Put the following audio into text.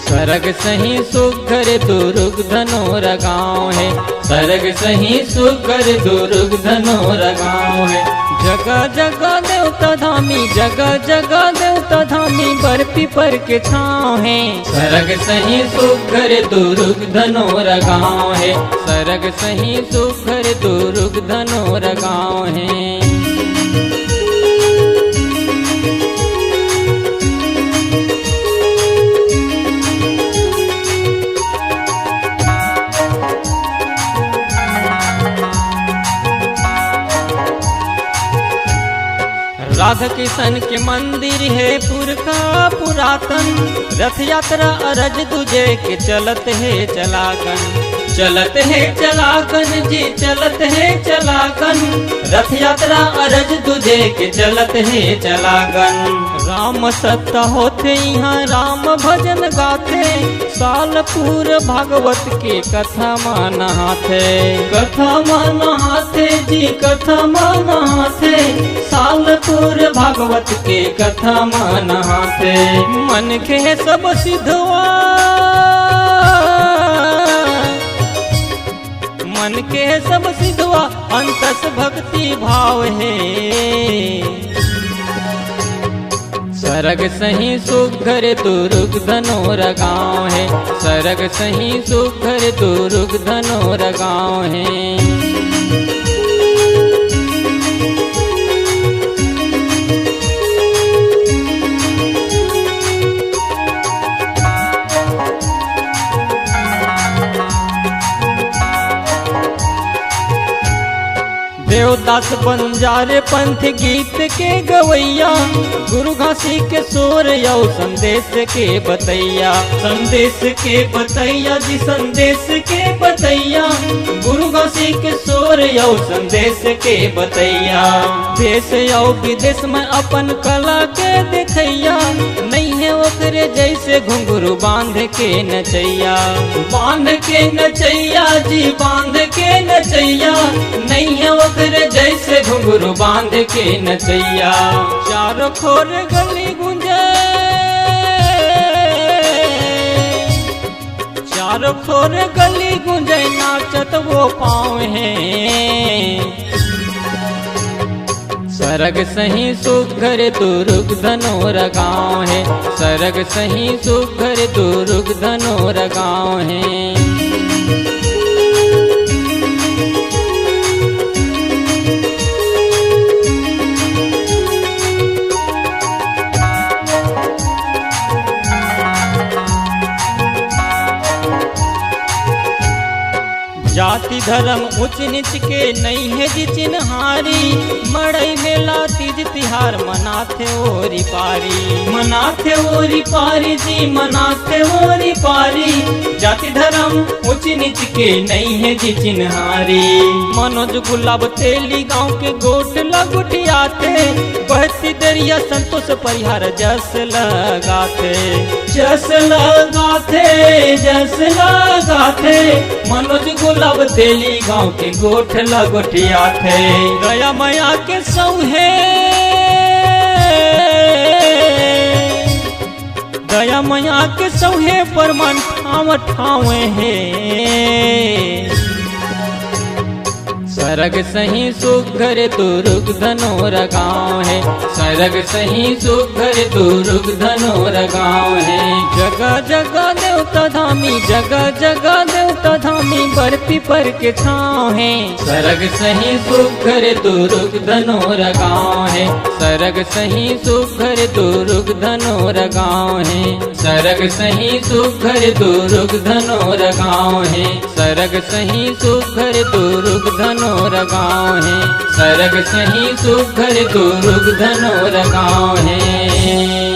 सरग सही सुघर दुर्ग धनोर गाँव है, सरग सही सुघर दुर्ग धनोर गाँव है। जगह जगह देवता धामी, जगह जगह देवता धामी, बर्फी पर के छाँव है। सरग सही सुघर दुर्ग धनोर गाँव है, सरग सही सुघर दुर्ग धनोर गाँव है। राधा किशन के मंदिर है पुरखा पुरातन, रथ यात्रा अरज तुझे के चलत है चलागन, चलत है चलागन जी चलत है चलागन, रथ यात्रा अरज तुझे के चलत है चलागन। राम सत्ता होते यहाँ राम भजन गाथे, सालपुर भागवत के कथा मानहाथे, कथा मानहाथे जी कथा मानहाथे, सालपुर भागवत के कथा मानहाथे। मन के सब सिद्धवा, मन के सब सिद्धवा, अंतस भक्ति भाव है। सरग सही सुघर दुर्ग धनोर गाँव है, सरग सही सुघर दुर्ग धनोर गाँव है। देवदास बंजारे पंथ गीत के गवैया, गुरु घासी के सोर यौ संदेश के बतैया, संदेश के बतैया जी संदेश के बतैया, गुरु घासी के सोर यौ संदेश के बतैया। देश यौ विदेश में अपन कला के देखैया, नहीं है ओकरे जैसे घुंघरू बांध के नचैया, बांध के नचैया जी बांध के नचैया, नहीं है ओकरे जैसे घुंघरू बांध के नचैया। चारों खोर गली गुंजे, चारों खोर गली गुंजे, नाचत वो पाँव है। सरग सही सुघर दुर्ग धनोर गाँव है, सरग सही सुघर दुर्ग धनोर गाँव है। जाति धर्म उच्च नीच के नहीं है जी चिन्हारी, मड़ई मेला तीज तिहार मनाथे ओरी पारी, मनाथे ओरी पारी जी मनाथे ओरी पारी। जाति धर्म उच्च नीच के नहीं है जी चिन्हारी। मनोज गुलाब तेली गाँव के गोट लगुटियाते, बहती दरिया संतोष परिहार जस लगाते, जस लगाते जस लगाते। मनोज गुलाब तेली गाँव के गोठ लगोटिया थे, दया मैया के सौहे, दया मैया के सौहे परमान ठाव ठावे है। सरग सही सुघर दुर्ग धनोर गाँव है, सरग सही सुघर दुर्ग धनोर गाँव है। जगह जगह देवता धामी, जगह जगह देवता धामी, बर्फी पर के छाँव है। सरग सही सुघर दुर्ग धनोर गाँव है, सरग सही सुघर दुर्ग धनोर गाँव है। सरग सही सुघर दुर्ग धनोर गाँव है, सरग सही सुघर दुर्ग धनोर गाँव है, सरग सही सुघर दुर्ग धनोर गाँव है।